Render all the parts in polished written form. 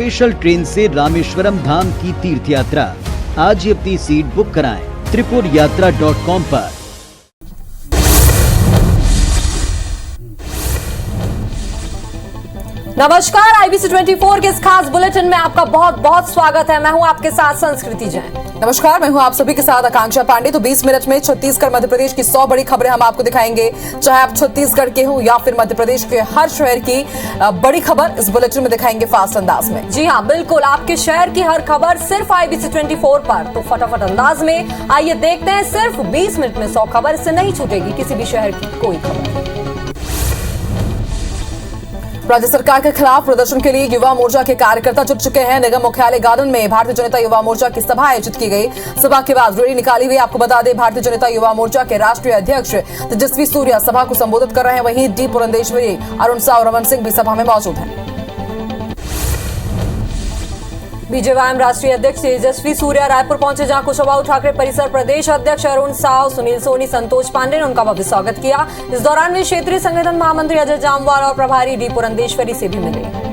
Special train से रामेश्वरम धाम की तीर्थ यात्रा। आज ही अपनी सीट बुक कराएं tripurayatra.com पर। नमस्कार, आईबीसी 24 के इस खास बुलेटिन में आपका बहुत बहुत स्वागत है। मैं हूं आपके साथ संस्कृति जैन। नमस्कार, मैं हूं आप सभी के साथ आकांक्षा पांडे। तो 20 मिनट में छत्तीसगढ़ मध्य प्रदेश की 100 बड़ी खबरें हम आपको दिखाएंगे। चाहे आप छत्तीसगढ़ के हो या फिर मध्य प्रदेश के हर शहर की बड़ी खबर इस बुलेटिन में दिखाएंगे फास्ट अंदाज में। जी हाँ, बिल्कुल, आपके शहर की हर खबर सिर्फ आईबीसी 24 पर। तो फटाफट अंदाज में आइए देखते हैं सिर्फ 20 मिनट में 100 खबर। इससे नहीं छूटेगी किसी भी शहर की कोई खबर। राज्य सरकार के खिलाफ प्रदर्शन के लिए युवा मोर्चा के कार्यकर्ता जुट चुके हैं। निगम मुख्यालय गार्डन में भारतीय जनता युवा मोर्चा की सभा आयोजित की गई। सभा के बाद रैली निकाली हुई। आपको बता दें, भारतीय जनता युवा मोर्चा के राष्ट्रीय अध्यक्ष तेजस्वी सूर्या सभा को संबोधित कर रहे हैं। वहीं डी पुरंदेश्वरी, अरुण साव और रमन सिंह भी सभा में मौजूद हैं। बीजेवाईएम राष्ट्रीय अध्यक्ष तेजस्वी सूर्या रायपुर पहुंचे, जहां कुशाभाऊ ठाकरे परिसर प्रदेश अध्यक्ष अरुण साव, सुनील सोनी, संतोष पांडे ने उनका भव्य स्वागत किया। इस दौरान वे क्षेत्रीय संगठन महामंत्री अजय जामवाल और प्रभारी डी पुरंदेश्वरी से भी मिले।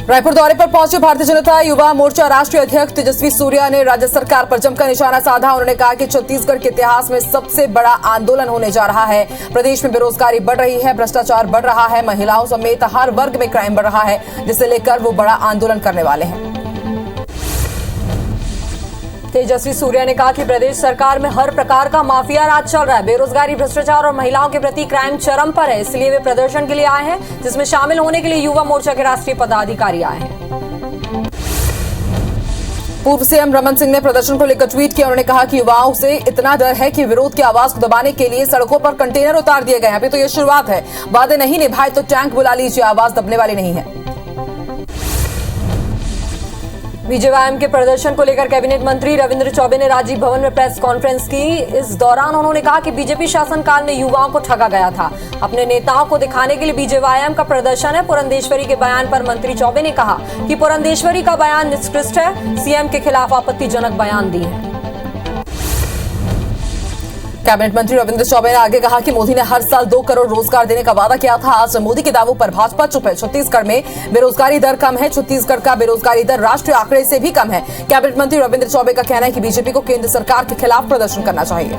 रायपुर दौरे पर पहुंचे भारतीय जनता युवा मोर्चा राष्ट्रीय अध्यक्ष तेजस्वी सूर्या ने राज्य सरकार पर जमकर निशाना साधा। उन्होंने कहा कि छत्तीसगढ़ के इतिहास में सबसे बड़ा आंदोलन होने जा रहा है। प्रदेश में बेरोजगारी बढ़ रही है, भ्रष्टाचार बढ़ रहा है, महिलाओं समेत हर वर्ग में क्राइम बढ़ रहा है, जिसे लेकर वो बड़ा आंदोलन करने वाले हैं। तेजस्वी सूर्या ने कहा कि प्रदेश सरकार में हर प्रकार का माफिया राज चल रहा है। बेरोजगारी, भ्रष्टाचार और महिलाओं के प्रति क्राइम चरम पर है। इसलिए वे प्रदर्शन के लिए आए हैं, जिसमें शामिल होने के लिए युवा मोर्चा के राष्ट्रीय पदाधिकारी आए हैं। पूर्व सीएम रमन सिंह ने प्रदर्शन को लेकर ट्वीट किया। उन्होंने कहा कि युवाओं से इतना डर है कि विरोध की आवाज को दबाने के लिए सड़कों पर कंटेनर उतार दिए गए हैं। अभी तो ये शुरुआत है, वादे नहीं निभाए तो टैंक बुला लीजिए, आवाज दबने वाली नहीं है। बीजेवाईएम के प्रदर्शन को लेकर कैबिनेट मंत्री रविंद्र चौबे ने राजीव भवन में प्रेस कॉन्फ्रेंस की। इस दौरान उन्होंने कहा कि बीजेपी शासनकाल में युवाओं को ठगा गया था। अपने नेताओं को दिखाने के लिए बीजेवाईएम का प्रदर्शन है। पुरंदेश्वरी के बयान पर मंत्री चौबे ने कहा कि पुरंदेश्वरी का बयान निष्कृष्ट है, सीएम के खिलाफ आपत्तिजनक बयान दिए हैं। कैबिनेट मंत्री रविंद्र चौबे ने आगे कहा कि मोदी ने हर साल 2 करोड़ रोजगार देने का वादा किया था। आज मोदी के दावों पर भाजपा चुप है। छत्तीसगढ़ में बेरोजगारी दर कम है। छत्तीसगढ़ का बेरोजगारी दर राष्ट्रीय आंकड़े से भी कम है। कैबिनेट मंत्री रविंद्र चौबे का कहना है कि बीजेपी को केंद्र सरकार के खिलाफ प्रदर्शन करना चाहिए।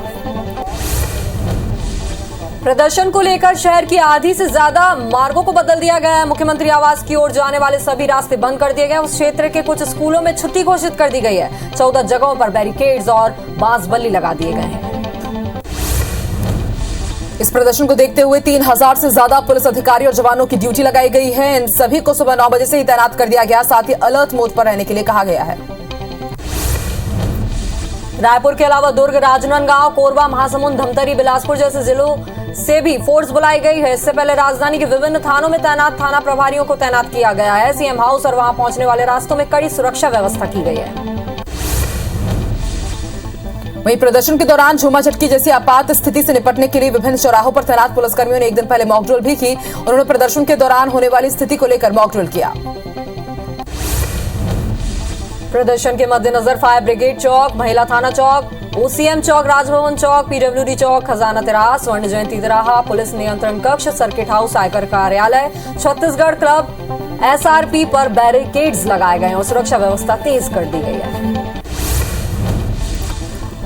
प्रदर्शन को लेकर शहर की आधी से ज्यादा मार्गों को बदल दिया गया है। मुख्यमंत्री आवास की ओर जाने वाले सभी रास्ते बंद कर दिए गए। उस क्षेत्र के कुछ स्कूलों में छुट्टी घोषित कर दी गई है। 14 जगहों पर बैरिकेड्स और बांस बल्ली लगा दिए गए हैं। इस प्रदर्शन को देखते हुए 3000 से ज्यादा पुलिस अधिकारी और जवानों की ड्यूटी लगाई गई है। इन सभी को सुबह 9 बजे से ही तैनात कर दिया गया। साथ ही अलर्ट मोड पर रहने के लिए कहा गया है। रायपुर के अलावा दुर्ग, राजनांदगांव, कोरबा, महासमुंद, धमतरी, बिलासपुर जैसे जिलों से भी फोर्स बुलाई गई है। इससे पहले राजधानी के विभिन्न थानों में तैनात थाना प्रभारियों को तैनात किया गया है। सीएम हाउस और वहां पहुंचने वाले रास्तों में कड़ी सुरक्षा व्यवस्था की गई है। वहीं प्रदर्शन के दौरान झूमा झटकी जैसी आपात स्थिति से निपटने के लिए विभिन्न चौराहों पर तैनात पुलिसकर्मियों ने एक दिन पहले मॉक ड्रिल भी की। उन्होंने प्रदर्शन के दौरान होने वाली स्थिति को लेकर मॉक ड्रिल किया। प्रदर्शन के मद्देनजर फायर ब्रिगेड चौक, महिला थाना चौक, ओसीएम चौक, राजभवन चौक, पीडब्ल्यूडी चौक, खजाना तिराहा, स्वर्ण जयंती तिराहा, पुलिस नियंत्रण कक्ष, सर्किट हाउस, आयकर कार्यालय, छत्तीसगढ़ क्लब, एसआरपी पर बैरिकेड्स लगाए गए और सुरक्षा व्यवस्था तेज कर दी गई है।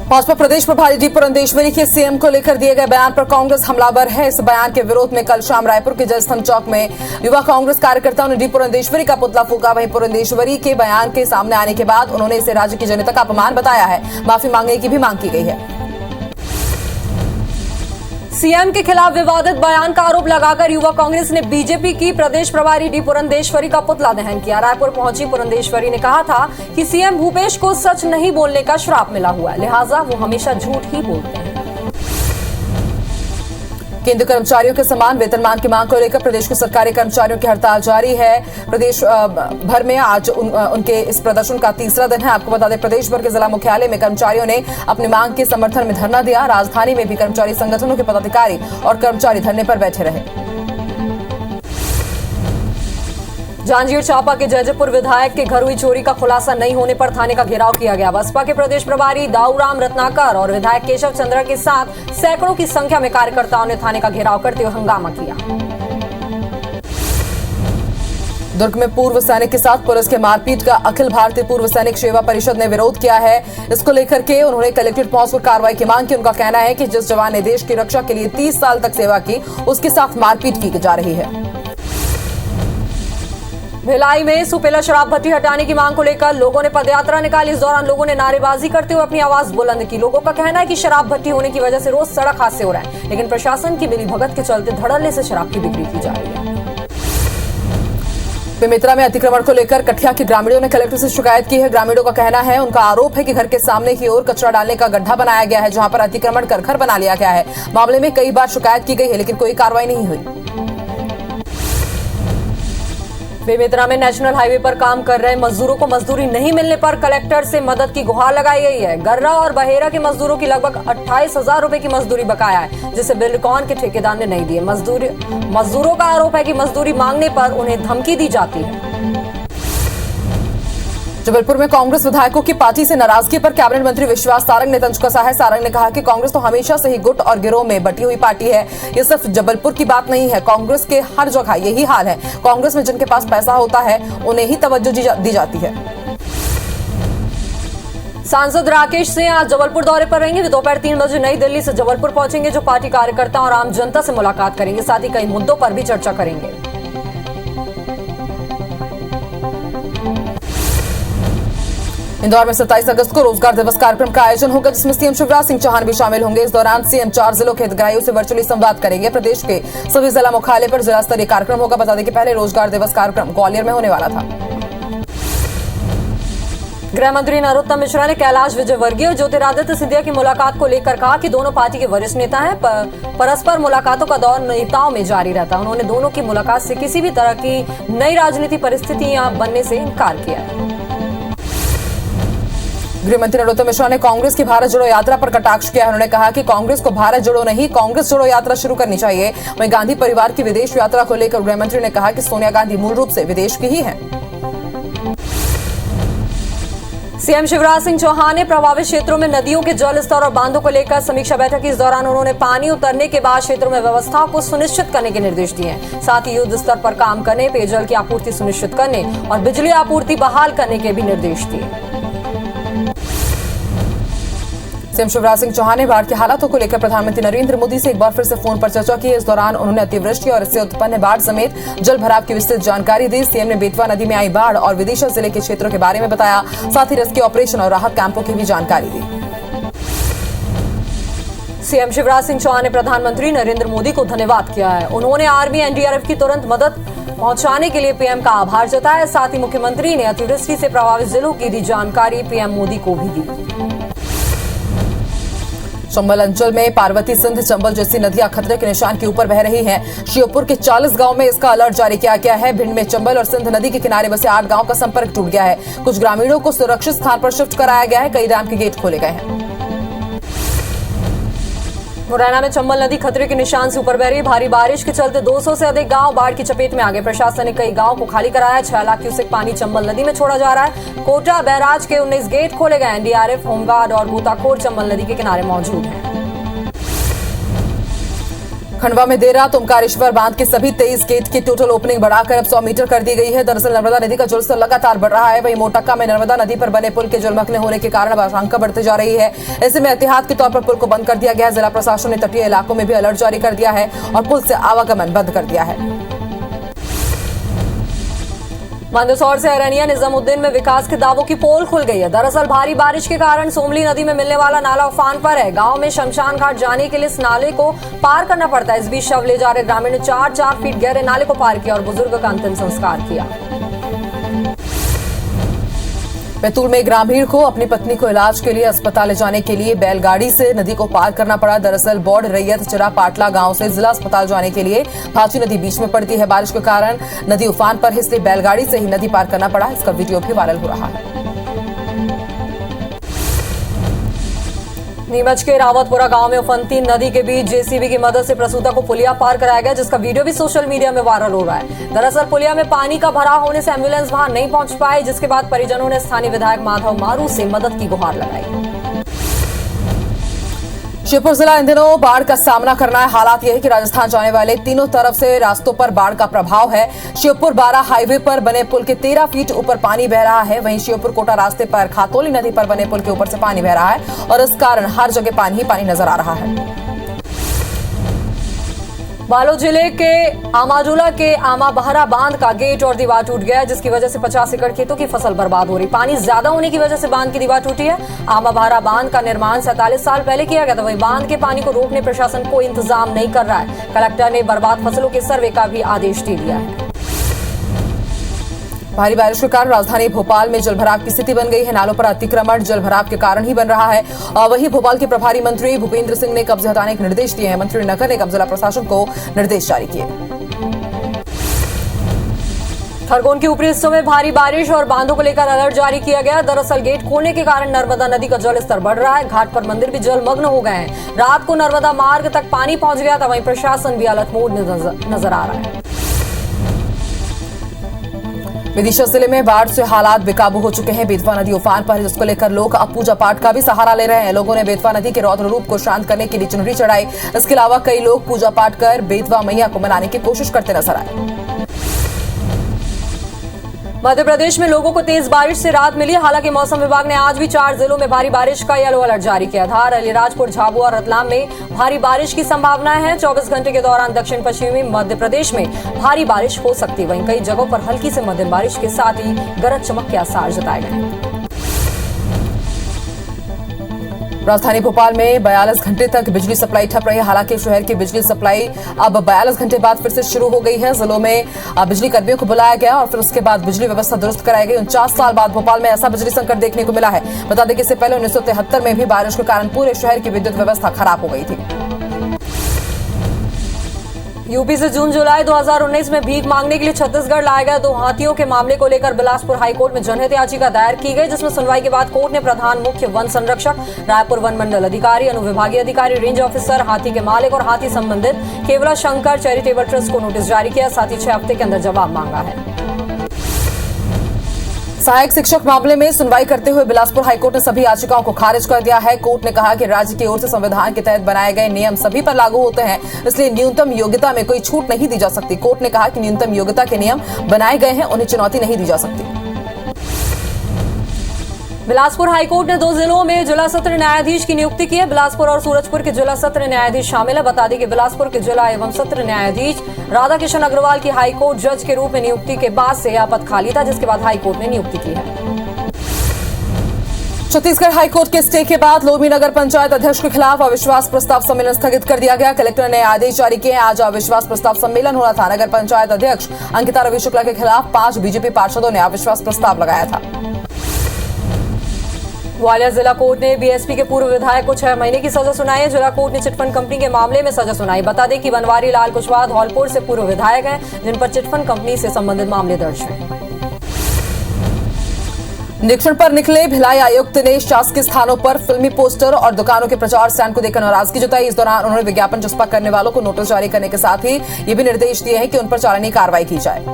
भाजपा प्रदेश प्रभारी डी पुरंदेश्वरी के सीएम को लेकर दिए गए बयान पर कांग्रेस हमलावर है। इस बयान के विरोध में कल शाम रायपुर के जयस्तंभ चौक में युवा कांग्रेस कार्यकर्ताओं ने डी पुरंदेश्वरी का पुतला फूंका। वहीं पुरंदेश्वरी के बयान के सामने आने के बाद उन्होंने इसे राज्य की जनता का अपमान बताया है। माफी मांगने की भी मांग की गई है। सीएम के खिलाफ विवादित बयान का आरोप लगाकर युवा कांग्रेस ने बीजेपी की प्रदेश प्रभारी डी पुरंदेश्वरी का पुतला दहन किया। रायपुर पहुंची पुरंदेश्वरी ने कहा था कि सीएम भूपेश को सच नहीं बोलने का श्राप मिला हुआ है, लिहाजा वो हमेशा झूठ ही बोलते हैं। केंद्र कर्मचारियों के समान वेतनमान की मांग को लेकर प्रदेश के सरकारी कर्मचारियों की हड़ताल जारी है। प्रदेश भर में आज उनके इस प्रदर्शन का तीसरा दिन है। आपको बता दें, प्रदेश भर के जिला मुख्यालय में कर्मचारियों ने अपनी मांग के समर्थन में धरना दिया। राजधानी में भी कर्मचारी संगठनों के पदाधिकारी और कर्मचारी धरने पर बैठे रहे। जांजगीर चांपा के जयजयपुर विधायक के घर हुई चोरी का खुलासा नहीं होने पर थाने का घेराव किया गया। बसपा के प्रदेश प्रभारी दाऊराम रत्नाकर और विधायक केशव चंद्रा के साथ सैकड़ों की संख्या में कार्यकर्ताओं ने थाने का घेराव करते हुए हंगामा किया। दुर्ग में पूर्व सैनिक के साथ पुलिस के मारपीट का अखिल भारतीय पूर्व सैनिक सेवा परिषद ने विरोध किया है। इसको लेकर के उन्होंने कलेक्ट्रेट पहुंचकर कार्रवाई की मांग की। उनका कहना है कि जिस जवान ने देश की रक्षा के लिए 30 साल तक सेवा की, उसके साथ मारपीट की जा रही है। भिलाई में सुपेला शराब भट्टी हटाने की मांग को लेकर लोगों ने पदयात्रा निकाली। इस दौरान लोगों ने नारेबाजी करते हुए अपनी आवाज बुलंद की। लोगों का कहना है कि शराब भट्टी होने की वजह से रोज सड़क हादसे हो रहे हैं, लेकिन प्रशासन की मिलीभगत के चलते धड़ल्ले से शराब की बिक्री की जा रही है। बेमेतरा में अतिक्रमण को लेकर कठिया के ग्रामीणों ने कलेक्टर से शिकायत की है। ग्रामीणों का कहना है, उनका आरोप है कि घर के सामने की ओर कचरा डालने का गड्ढा बनाया गया है, जहां पर अतिक्रमण कर घर बना लिया गया है। मामले में कई बार शिकायत की गई है, लेकिन कोई कार्रवाई नहीं हुई। बेमेतरा में नेशनल हाईवे पर काम कर रहे मजदूरों को मजदूरी नहीं मिलने पर कलेक्टर से मदद की गुहार लगाई गई है। गर्रा और बहेरा के मजदूरों की लगभग 28,000 रुपए की मजदूरी बकाया है, जिसे बिल्डकॉन के ठेकेदार ने नहीं दिए। मजदूरों का आरोप है कि मजदूरी मांगने पर उन्हें धमकी दी जाती है। जबलपुर में कांग्रेस विधायकों की पार्टी से नाराजगी पर कैबिनेट मंत्री विश्वास सारंग ने तंज कसा है। सारंग ने कहा कि कांग्रेस तो हमेशा से ही गुट और गिरोह में बटी हुई पार्टी है। ये सिर्फ जबलपुर की बात नहीं है, कांग्रेस के हर जगह यही हाल है। कांग्रेस में जिनके पास पैसा होता है उन्हें ही तवज्जो दी जाती है। सांसद राकेश सिंह आज जबलपुर दौरे पर रहेंगे। वे दोपहर 3 बजे नई दिल्ली से जबलपुर पहुंचेंगे, जो पार्टी कार्यकर्ता और आम जनता से मुलाकात करेंगे। साथ ही कई मुद्दों पर भी चर्चा करेंगे। इंदौर में 27 अगस्त को रोजगार दिवस कार्यक्रम का आयोजन होगा, जिसमें सीएम शिवराज सिंह चौहान भी शामिल होंगे। इस दौरान सीएम 4 जिलों के हितग्राहियों से वर्चुअली संवाद करेंगे। प्रदेश के सभी जिला मुख्यालय पर जिला स्तरीय कार्यक्रम होगा। बता दें कि पहले रोजगार दिवस कार्यक्रम ग्वालियर में होने वाला था। गृह मंत्री नरोत्तम मिश्रा ने कैलाश विजयवर्गीय और ज्योतिरादित्य सिंधिया की मुलाकात को लेकर कहा कि दोनों पार्टी के वरिष्ठ नेता हैं। परस्पर मुलाकातों का दौर नेताओं में जारी रहता है। उन्होंने दोनों की मुलाकात से किसी भी तरह की नई राजनीतिक परिस्थितियां बनने से इनकार किया है। गृह मंत्री नरोत्तम मिश्रा ने कांग्रेस की भारत जोड़ो यात्रा पर कटाक्ष किया है। उन्होंने कहा कि कांग्रेस को भारत जोड़ो नहीं, कांग्रेस जोड़ो यात्रा शुरू करनी चाहिए। वहीं गांधी परिवार की विदेश यात्रा को लेकर गृह मंत्री ने कहा कि सोनिया गांधी मूल रूप से विदेश की ही हैं। सीएम शिवराज सिंह चौहान ने प्रभावित क्षेत्रों में नदियों के जल स्तर और बांधों को लेकर समीक्षा बैठक की। इस दौरान उन्होंने पानी उतरने के बाद क्षेत्रों में व्यवस्थाओं को सुनिश्चित करने के निर्देश दिए। साथ ही युद्ध स्तर पर काम करने, पेयजल की आपूर्ति सुनिश्चित करने और बिजली आपूर्ति बहाल करने के भी निर्देश दिए। सीएम शिवराज सिंह चौहान ने बाढ़ के हालातों को लेकर प्रधानमंत्री नरेंद्र मोदी से एक बार फिर से फोन पर चर्चा की। इस दौरान उन्होंने अतिवृष्टि और इससे उत्पन्न बाढ़ समेत जल भराव की विस्तृत जानकारी दी। सीएम ने बेतवा नदी में आई बाढ़ और विदिशा जिले के क्षेत्रों के बारे में बताया। साथ ही रेस्क्यू ऑपरेशन और राहत कैंपों की भी जानकारी दी। सीएम शिवराज सिंह चौहान ने प्रधानमंत्री नरेंद्र मोदी को धन्यवाद किया है। उन्होंने आर्मी एनडीआरएफ की तुरंत मदद पहुंचाने के लिए पीएम का आभार जताया। साथ ही मुख्यमंत्री ने अतिवृष्टि से प्रभावित जिलों की दी जानकारी पीएम मोदी को भी दी। चंबल अंचल में पार्वती सिंध चंबल जैसी नदियां खतरे के निशान के ऊपर बह रही हैं। श्योपुर के 40 गांव में इसका अलर्ट जारी किया गया है। भिंड में चंबल और सिंध नदी के किनारे बसे 8 गांव का संपर्क टूट गया है। कुछ ग्रामीणों को सुरक्षित स्थान पर शिफ्ट कराया गया है। कई डैम के गेट खोले गए हैं। मुरैना में चंबल नदी खतरे के निशान से ऊपर बह रही। भारी बारिश के चलते 200 से अधिक गांव बाढ़ की चपेट में आ गए। प्रशासन ने कई गांव को खाली कराया। 6 लाख क्यूसेक पानी चंबल नदी में छोड़ा जा रहा है। कोटा बैराज के 19 गेट खोले गए। एनडीआरएफ, होमगार्ड और गोताखोर चंबल नदी के किनारे मौजूद हैं। खंडवा में देर रात ओमकारेश्वर बांध के सभी 23 गेट की टोटल ओपनिंग बढ़ाकर अब 100 मीटर कर दी गई है। दरअसल नर्मदा नदी का जलस्तर लगातार बढ़ रहा है। वहीं मोटक्का में नर्मदा नदी पर बने पुल के जलमग्न होने के कारण अब आशंका बढ़ती जा रही है। ऐसे में एहतियात के तौर पर पुल को बंद कर दिया गया है। जिला प्रशासन ने तटीय इलाकों में भी अलर्ट जारी कर दिया है और पुल से आवागमन बंद कर दिया है। मंदसौर से अरनिया निजामुद्दीन में विकास के दावों की पोल खुल गई है। दरअसल भारी बारिश के कारण सोमली नदी में मिलने वाला नाला उफान पर है। गांव में शमशान घाट जाने के लिए इस नाले को पार करना पड़ता है। इस बीच शव ले जा रहे ग्रामीण ने 4 फीट गहरे नाले को पार किया और बुजुर्ग का अंतिम संस्कार किया। बैतूल में ग्रामीण को अपनी पत्नी को इलाज के लिए अस्पताल ले जाने के लिए बैलगाड़ी से नदी को पार करना पड़ा। दरअसल बौड़ रैयत चिरा पाटला गांव से जिला अस्पताल जाने के लिए भाची नदी बीच में पड़ती है। बारिश के कारण नदी उफान पर है, इसलिए बैलगाड़ी से ही नदी पार करना पड़ा। इसका वीडियो भी वायरल हो रहा है। नीमच के रावतपुरा गांव में उफनती नदी के बीच जेसीबी की मदद से प्रसूता को पुलिया पार कराया गया, जिसका वीडियो भी सोशल मीडिया में वायरल हो रहा है। दरअसल पुलिया में पानी का भराव होने से एम्बुलेंस वहां नहीं पहुंच पाई, जिसके बाद परिजनों ने स्थानीय विधायक माधव मारू से मदद की गुहार लगाई। श्योपुर जिला इन दिनों बाढ़ का सामना करना है। हालात यह है कि राजस्थान जाने वाले तीनों तरफ से रास्तों पर बाढ़ का प्रभाव है। श्योपुर 12 हाईवे पर बने पुल के 13 फीट ऊपर पानी बह रहा है। वहीं श्योपुर कोटा रास्ते पर खातोली नदी पर बने पुल के ऊपर से पानी बह रहा है और इस कारण हर जगह पानी ही पानी नजर आ रहा है। बालोद जिले के आमाजूला के आमाबहरा बांध का गेट और दीवार टूट गया है, जिसकी वजह से 50 एकड़ खेतों की फसल बर्बाद हो रही। पानी ज्यादा होने की वजह से बांध की दीवार टूटी है। आमाबहरा बांध का निर्माण 47 साल पहले किया गया था। वहीं बांध के पानी को रोकने प्रशासन कोई इंतजाम नहीं कर रहा है। कलेक्टर ने बर्बाद फसलों के सर्वे का भी आदेश दे दिया है। भारी बारिश के कारण राजधानी भोपाल में जलभराव की स्थिति बन गई है। नालों पर अतिक्रमण जलभराव के कारण ही बन रहा है। वहीं भोपाल के प्रभारी मंत्री भूपेंद्र सिंह ने कब्जे हटाने के निर्देश दिए हैं। मंत्री नगर ने जिला प्रशासन को निर्देश जारी किए। खरगोन के ऊपरी हिस्सों में भारी बारिश और बांधों को लेकर अलर्ट जारी किया गया। दरअसल गेट खोलने के कारण नर्मदा नदी का जल स्तर बढ़ रहा है। घाट पर मंदिर भी जलमग्न हो गए हैं। रात को नर्मदा मार्ग तक पानी पहुंच गया था। वहीं प्रशासन भी अलर्ट मोड में नजर आ रहा है। विदिशा जिले में बाढ़ से हालात बेकाबू हो चुके हैं। बेतवा नदी उफान पर है, जिसको लेकर लोग अब पूजा पाठ का भी सहारा ले रहे हैं। लोगों ने बेतवा नदी के रौद्र रूप को शांत करने के लिए चुनरी चढ़ाई। इसके अलावा कई लोग पूजा पाठ कर बेतवा मैया को मनाने की कोशिश करते नजर आए। मध्य प्रदेश में लोगों को तेज बारिश से राहत मिली। हालांकि मौसम विभाग ने आज भी 4 जिलों में भारी बारिश का येलो अलर्ट जारी किया। धार, अलीराजपुर, झाबुआ और रतलाम में भारी बारिश की संभावना है। 24 घंटे के दौरान दक्षिण पश्चिमी मध्य प्रदेश में भारी बारिश हो सकती है। वहीं कई जगहों पर हल्की से मध्यम बारिश के साथ ही गरज चमक के आसार जताए गए हैं। राजधानी भोपाल में 42 घंटे तक बिजली सप्लाई ठप रही। हालांकि शहर की बिजली सप्लाई अब 42 घंटे बाद फिर से शुरू हो गई है। जिलों में बिजली कर्मियों को बुलाया गया और फिर उसके बाद बिजली व्यवस्था दुरुस्त कराई गई। 49 साल बाद भोपाल में ऐसा बिजली संकट देखने को मिला है। बता दें कि इससे पहले 1973 में भी बारिश के कारण पूरे शहर की विद्युत व्यवस्था खराब हो गई थी। यूपी से जून जुलाई 2019 में भीख मांगने के लिए छत्तीसगढ़ लाए गए 2 हाथियों के मामले को लेकर बिलासपुर हाईकोर्ट में जनहित याचिका दायर की गई, जिसमें सुनवाई के बाद कोर्ट ने प्रधान मुख्य वन संरक्षक, रायपुर वन मंडल अधिकारी, अनुविभागीय अधिकारी, रेंज ऑफिसर, हाथी के मालिक और हाथी संबंधित केवला शंकर चैरिटेबल ट्रस्ट को नोटिस जारी किया। साथ ही 6 हफ्ते के अंदर जवाब मांगा है। सहायक शिक्षक मामले में सुनवाई करते हुए बिलासपुर हाईकोर्ट ने सभी याचिकाओं को खारिज कर दिया है। कोर्ट ने कहा कि राज्य की ओर से संविधान के तहत बनाए गए नियम सभी पर लागू होते हैं, इसलिए न्यूनतम योग्यता में कोई छूट नहीं दी जा सकती। कोर्ट ने कहा कि न्यूनतम योग्यता के नियम बनाए गए हैं, उन्हें चुनौती नहीं दी जा सकती। बिलासपुर हाईकोर्ट ने 2 जिलों में जिला सत्र न्यायाधीश की नियुक्ति की है। बिलासपुर और सूरजपुर के जिला सत्र न्यायाधीश शामिल है। बता दें कि बिलासपुर के जिला एवं सत्र न्यायाधीश राधा किशन अग्रवाल की हाईकोर्ट जज के रूप में नियुक्ति के बाद से यह पद खाली था, जिसके बाद हाईकोर्ट ने नियुक्ति की है। छत्तीसगढ़ हाईकोर्ट के स्टे के बाद लोमी नगर पंचायत अध्यक्ष के खिलाफ अविश्वास प्रस्ताव सम्मेलन स्थगित कर दिया गया। कलेक्टर ने आदेश जारी किए। आज अविश्वास प्रस्ताव सम्मेलन होना था। नगर पंचायत अध्यक्ष अंकिता रवि शुक्ला के खिलाफ 5 बीजेपी पार्षदों ने अविश्वास प्रस्ताव लगाया था। ग्वालियर जिला कोर्ट ने बीएसपी के पूर्व विधायक को 6 महीने की सजा सुनाई है। जिला कोर्ट ने चिटफंड कंपनी के मामले में सजा सुनाई। बता दें कि बनवारी लाल कुशवाहा धौलपुर से पूर्व विधायक हैं, जिन पर चिटफंड कंपनी से संबंधित मामले दर्ज हैं। निरीक्षण पर निकले भिलाई आयुक्त ने शासकीय स्थानों पर फिल्मी पोस्टर और दुकानों के प्रचार स्टैंड को देखकर नाराजगी जताई। इस दौरान उन्होंने विज्ञापन चस्पा करने वालों को नोटिस जारी करने के साथ ही ये भी निर्देश दिए हैं कि उन पर चालानी कार्रवाई की जाए।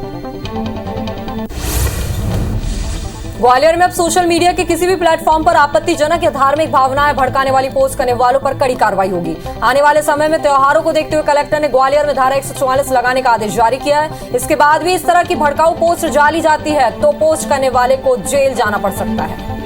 ग्वालियर में अब सोशल मीडिया के किसी भी प्लेटफॉर्म पर आपत्तिजनक या धार्मिक भावनाएं भड़काने वाली पोस्ट करने वालों पर कड़ी कार्रवाई होगी। आने वाले समय में त्योहारों को देखते हुए कलेक्टर ने ग्वालियर में धारा 144 लगाने का आदेश जारी किया है। इसके बाद भी इस तरह की भड़काऊ पोस्ट डाली जाती है तो पोस्ट करने वाले को जेल जाना पड़ सकता है।